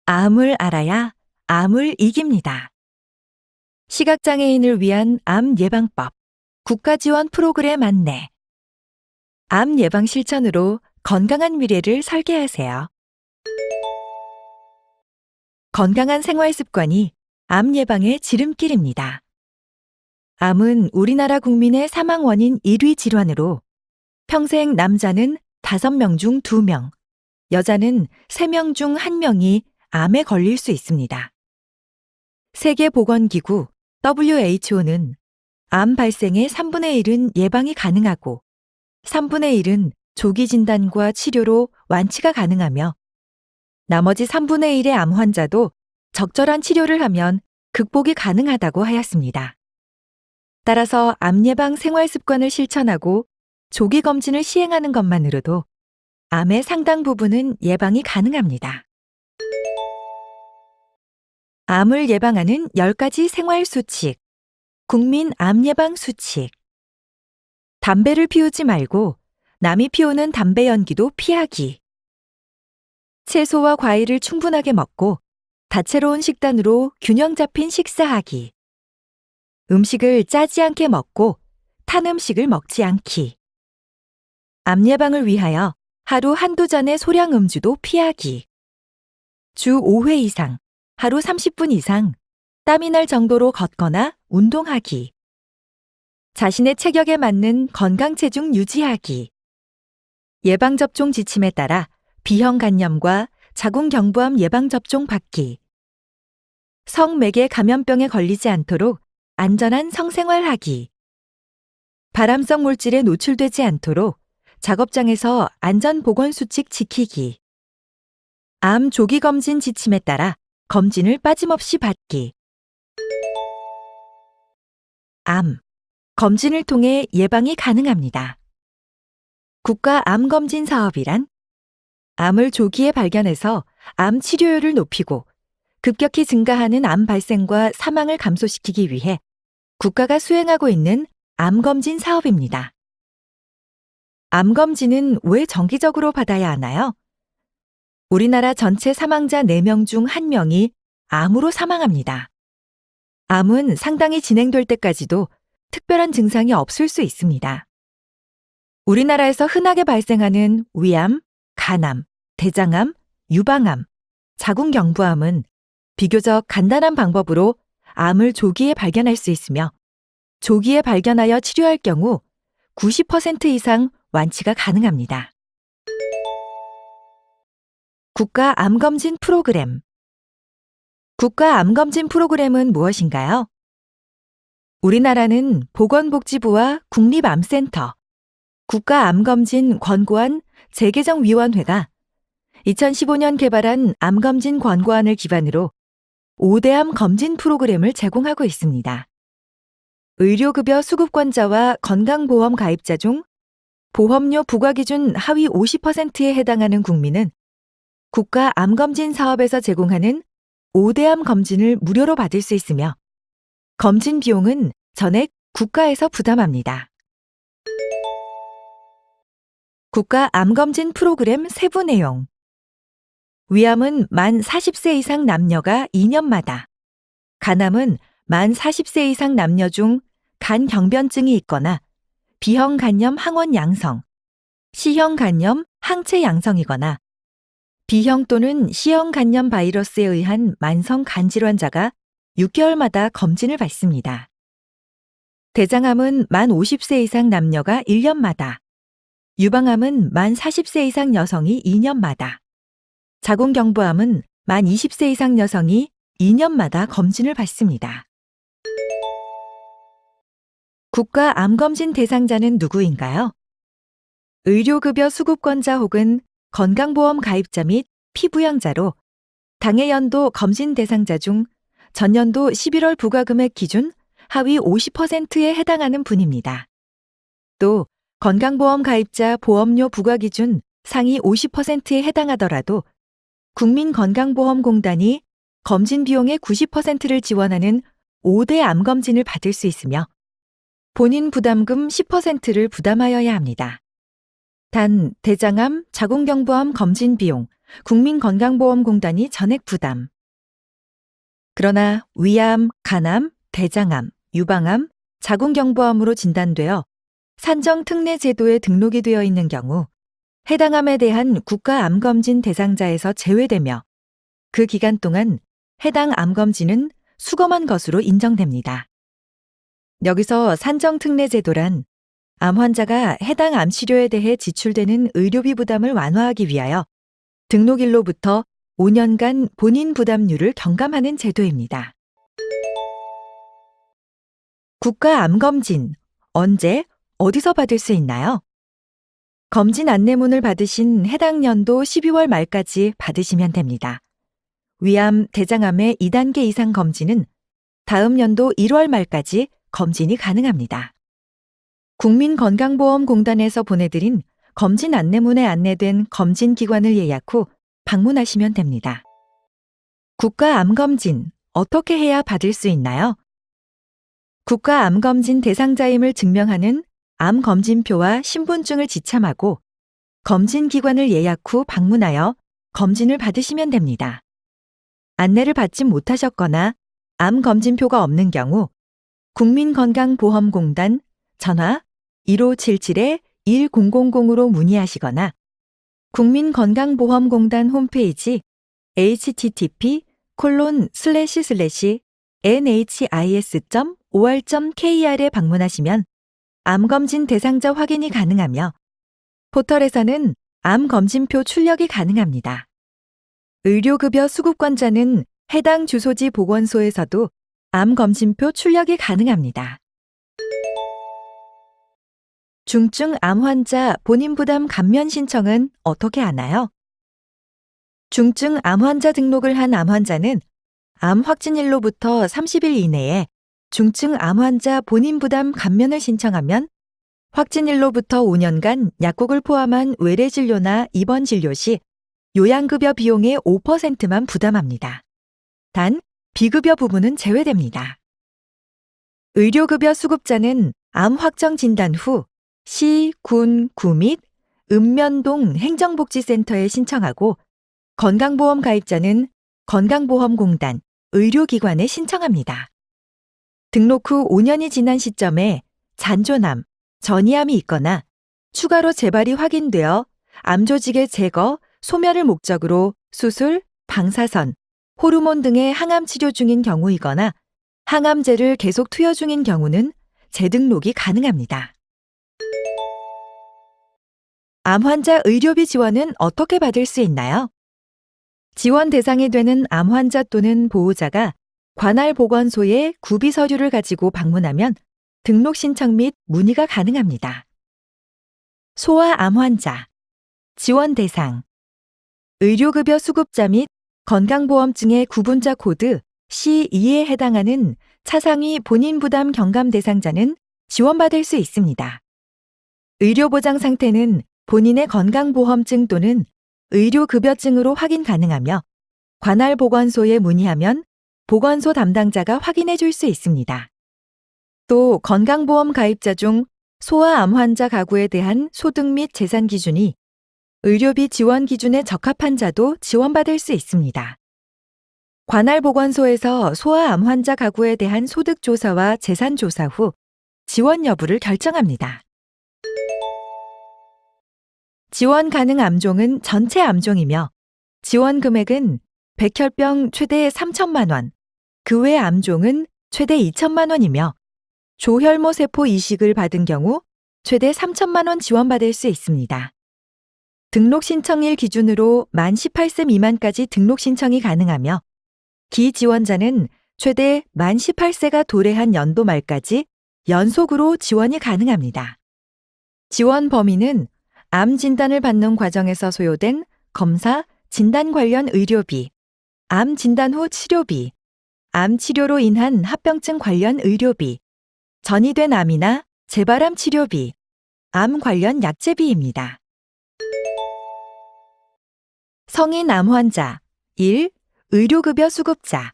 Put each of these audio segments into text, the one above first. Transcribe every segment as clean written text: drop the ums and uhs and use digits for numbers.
암을 알아야 암을 이깁니다. 시각장애인을 위한 암 예방법, 국가지원 프로그램 안내. 암 예방 실천으로 건강한 미래를 설계하세요. 건강한 생활 습관이 암 예방의 지름길입니다. 암은 우리나라 국민의 사망 원인 1위 질환으로 평생 남자는 5명 중 2명, 여자는 3명 중 1명이 암에 걸릴 수 있습니다. 세계보건기구 WHO는 암 발생의 3분의 1은 예방이 가능하고 3분의 1은 조기 진단과 치료로 완치가 가능하며 나머지 3분의 1의 암 환자도 적절한 치료를 하면 극복이 가능하다고 하였습니다. 따라서 암 예방 생활 습관을 실천하고 조기 검진을 시행하는 것만으로도 암의 상당 부분은 예방이 가능합니다. 암을 예방하는 10가지 생활 수칙, 국민 암 예방 수칙. 담배를 피우지 말고 남이 피우는 담배 연기도 피하기. 채소와 과일을 충분하게 먹고 다채로운 식단으로 균형 잡힌 식사하기. 음식을 짜지 않게 먹고 탄 음식을 먹지 않기. 암 예방을 위하여 하루 한두 잔의 소량 음주도 피하기. 주 5회 이상, 하루 30분 이상 땀이 날 정도로 걷거나 운동하기. 자신의 체격에 맞는 건강 체중 유지하기. 예방접종 지침에 따라 B형 간염과 자궁경부암 예방접종 받기. 성매개 감염병에 걸리지 않도록 안전한 성생활하기. 발암성 물질에 노출되지 않도록 작업장에서 안전보건수칙 지키기. 암 조기검진 지침에 따라 검진을 빠짐없이 받기. 암, 검진을 통해 예방이 가능합니다. 국가암검진 사업이란 암을 조기에 발견해서 암 치료율을 높이고 급격히 증가하는 암 발생과 사망을 감소시키기 위해 국가가 수행하고 있는 암검진 사업입니다. 암검진은 왜 정기적으로 받아야 하나요? 우리나라 전체 사망자 4명 중 1명이 암으로 사망합니다. 암은 상당히 진행될 때까지도 특별한 증상이 없을 수 있습니다. 우리나라에서 흔하게 발생하는 위암, 간암, 대장암, 유방암, 자궁경부암은 비교적 간단한 방법으로 암을 조기에 발견할 수 있으며 조기에 발견하여 치료할 경우 90% 이상 완치가 가능합니다. 국가암검진 프로그램. 국가암검진 프로그램은 무엇인가요? 우리나라는 보건복지부와 국립암센터, 국가암검진 권고안 재개정위원회가 2015년 개발한 암검진 권고안을 기반으로 5대암 검진 프로그램을 제공하고 있습니다. 의료급여 수급권자와 건강보험 가입자 중 보험료 부과기준 하위 50%에 해당하는 국민은 국가암검진 사업에서 제공하는 5대암 검진을 무료로 받을 수 있으며 검진 비용은 전액 국가에서 부담합니다. 국가암검진 프로그램 세부 내용. 위암은 만 40세 이상 남녀가 2년마다, 간암은 만 40세 이상 남녀 중 간경변증이 있거나 B형 간염 항원 양성, C형 간염 항체 양성이거나 B형 또는 C형 간염 바이러스에 의한 만성 간질환자가 6개월마다 검진을 받습니다. 대장암은 만 50세 이상 남녀가 1년마다, 유방암은 만 40세 이상 여성이 2년마다, 자궁경부암은 만 20세 이상 여성이 2년마다 검진을 받습니다. 국가암검진 대상자는 누구인가요? 의료급여 수급권자 혹은 건강보험 가입자 및 피부양자로 당해 연도 검진 대상자 중 전년도 11월 부과금액 기준 하위 50%에 해당하는 분입니다. 또 건강보험 가입자 보험료 부과 기준 상위 50%에 해당하더라도 국민건강보험공단이 검진 비용의 90%를 지원하는 5대 암검진을 받을 수 있으며 본인 부담금 10%를 부담하여야 합니다. 단 대장암, 자궁경부암 검진 비용, 국민건강보험공단이 전액 부담. 그러나 위암, 간암, 대장암, 유방암, 자궁경부암으로 진단되어 산정특례 제도에 등록이 되어 있는 경우 해당 암에 대한 국가암검진 대상자에서 제외되며 그 기간 동안 해당 암검진은 수검한 것으로 인정됩니다. 여기서 산정특례 제도란 암 환자가 해당 암 치료에 대해 지출되는 의료비 부담을 완화하기 위하여 등록일로부터 5년간 본인 부담률을 경감하는 제도입니다. 국가암검진, 언제, 어디서 받을 수 있나요? 검진 안내문을 받으신 해당 연도 12월 말까지 받으시면 됩니다. 위암, 대장암의 2단계 이상 검진은 다음 연도 1월 말까지 검진이 가능합니다. 국민건강보험공단에서 보내드린 검진 안내문에 안내된 검진기관을 예약 후 방문하시면 됩니다. 국가암검진, 어떻게 해야 받을 수 있나요? 국가암검진 대상자임을 증명하는 암검진표와 신분증을 지참하고 검진기관을 예약 후 방문하여 검진을 받으시면 됩니다. 안내를 받지 못하셨거나 암검진표가 없는 경우 국민건강보험공단 전화 1577-1000으로 문의하시거나 국민건강보험공단 홈페이지 http://nhis.or.kr에 방문하시면 암검진 대상자 확인이 가능하며 포털에서는 암검진표 출력이 가능합니다. 의료급여 수급권자는 해당 주소지 보건소에서도 암검진표 출력이 가능합니다. 중증 암 환자 본인 부담 감면 신청은 어떻게 하나요? 중증 암 환자 등록을 한 암 환자는 암 확진일로부터 30일 이내에 중증 암 환자 본인 부담 감면을 신청하면 확진일로부터 5년간 약국을 포함한 외래 진료나 입원 진료 시 요양급여 비용의 5%만 부담합니다. 단 비급여 부분은 제외됩니다. 의료급여 수급자는 암 확정 진단 후 시, 군, 구 및 읍면동 행정복지센터에 신청하고 건강보험 가입자는 건강보험공단, 의료기관에 신청합니다. 등록 후 5년이 지난 시점에 잔존암, 전이암이 있거나 추가로 재발이 확인되어 암조직의 제거, 소멸을 목적으로 수술, 방사선, 호르몬 등의 항암 치료 중인 경우이거나 항암제를 계속 투여 중인 경우는 재등록이 가능합니다. 암 환자 의료비 지원은 어떻게 받을 수 있나요? 지원 대상이 되는 암 환자 또는 보호자가 관할 보건소에 구비 서류를 가지고 방문하면 등록 신청 및 문의가 가능합니다. 소아 암 환자, 지원 대상, 의료급여 수급자 및 건강보험증의 구분자 코드 C2에 해당하는 차상위 본인 부담 경감 대상자는 지원받을 수 있습니다. 의료보장 상태는 본인의 건강보험증 또는 의료급여증으로 확인 가능하며 관할 보건소에 문의하면 보건소 담당자가 확인해 줄 수 있습니다. 또 건강보험 가입자 중 소아암 환자 가구에 대한 소득 및 재산 기준이 의료비 지원 기준에 적합한 자도 지원받을 수 있습니다. 관할 보건소에서 소아암 환자 가구에 대한 소득 조사와 재산 조사 후 지원 여부를 결정합니다. 지원 가능 암종은 전체 암종이며 지원 금액은 백혈병 최대 3천만 원, 그 외 암종은 최대 2천만 원이며 조혈모 세포 이식을 받은 경우 최대 3천만 원 지원받을 수 있습니다. 등록 신청일 기준으로 만 18세 미만까지 등록 신청이 가능하며 기지원자는 최대 만 18세가 도래한 연도 말까지 연속으로 지원이 가능합니다. 지원 범위는 암 진단을 받는 과정에서 소요된 검사, 진단 관련 의료비, 암 진단 후 치료비, 암 치료로 인한 합병증 관련 의료비, 전이된 암이나 재발암 치료비, 암 관련 약제비입니다. 성인 암 환자 1. 의료급여 수급자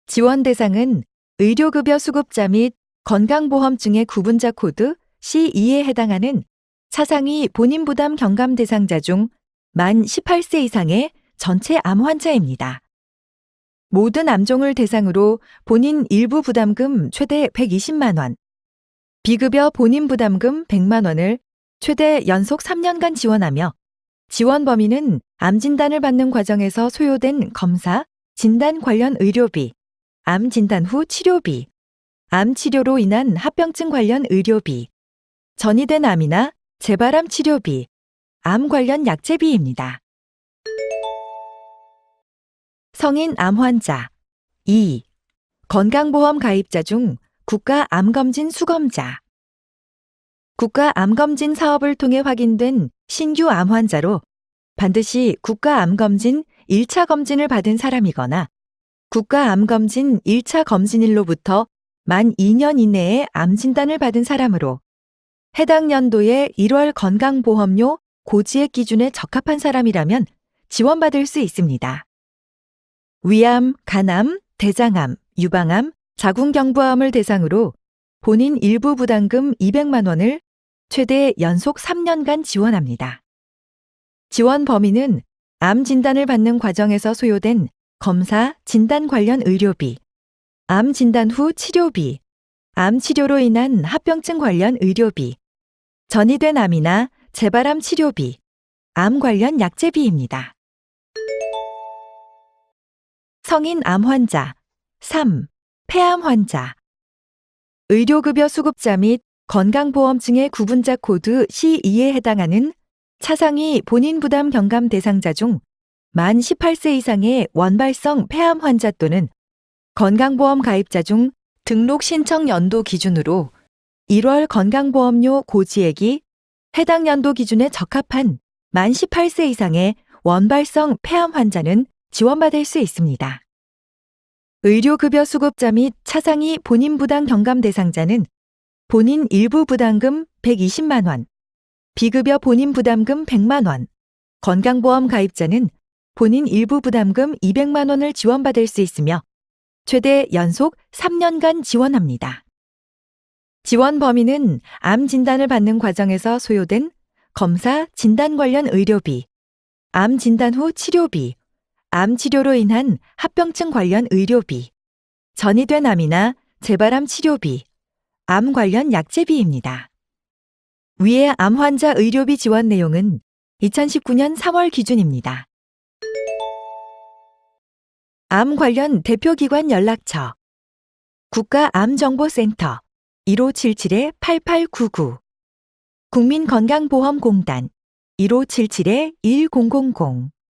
지원 대상은 의료급여 수급자 및 건강보험증의 구분자 코드 C2에 해당하는 차상위 본인 부담 경감 대상자 중 만 18세 이상의 전체 암 환자입니다. 모든 암종을 대상으로 본인 일부 부담금 최대 120만 원, 비급여 본인 부담금 100만 원을 최대 연속 3년간 지원하며 지원 범위는 암 진단을 받는 과정에서 소요된 검사, 진단 관련 의료비, 암 진단 후 치료비, 암 치료로 인한 합병증 관련 의료비, 전이된 암이나 재발암 치료비, 암 관련 약제비입니다. 성인 암 환자 2. 건강보험 가입자 중 국가암검진 수검자. 국가암검진 사업을 통해 확인된 신규 암 환자로 반드시 국가암검진 1차 검진을 받은 사람이거나 국가암검진 1차 검진일로부터 만 2년 이내에 암 진단을 받은 사람으로 해당 연도의 1월 건강보험료 고지액 기준에 적합한 사람이라면 지원받을 수 있습니다. 위암, 간암, 대장암, 유방암, 자궁경부암을 대상으로 본인 일부 부담금 200만 원을 최대 연속 3년간 지원합니다. 지원 범위는 암 진단을 받는 과정에서 소요된 검사, 진단 관련 의료비, 암 진단 후 치료비, 암 치료로 인한 합병증 관련 의료비, 전이된 암이나 재발암 치료비, 암 관련 약제비입니다. 성인 암 환자 3. 폐암 환자. 의료급여 수급자 및 건강보험증의 구분자 코드 C2에 해당하는 차상위 본인 부담 경감 대상자 중 만 18세 이상의 원발성 폐암 환자 또는 건강보험 가입자 중 등록 신청 연도 기준으로 1월 건강보험료 고지액이 해당 연도 기준에 적합한 만 18세 이상의 원발성 폐암 환자는 지원받을 수 있습니다. 의료급여 수급자 및 차상위 본인 부담 경감 대상자는 본인 일부 부담금 120만 원, 비급여 본인 부담금 100만 원, 건강보험 가입자는 본인 일부 부담금 200만 원을 지원받을 수 있으며 최대 연속 3년간 지원합니다. 지원 범위는 암 진단을 받는 과정에서 소요된 검사, 진단 관련 의료비, 암 진단 후 치료비, 암 치료로 인한 합병증 관련 의료비, 전이된 암이나 재발암 치료비, 암 관련 약제비입니다. 위의 암 환자 의료비 지원 내용은 2019년 3월 기준입니다. 암 관련 대표기관 연락처 국가암정보센터 1577-8899 국민건강보험공단 1577-1000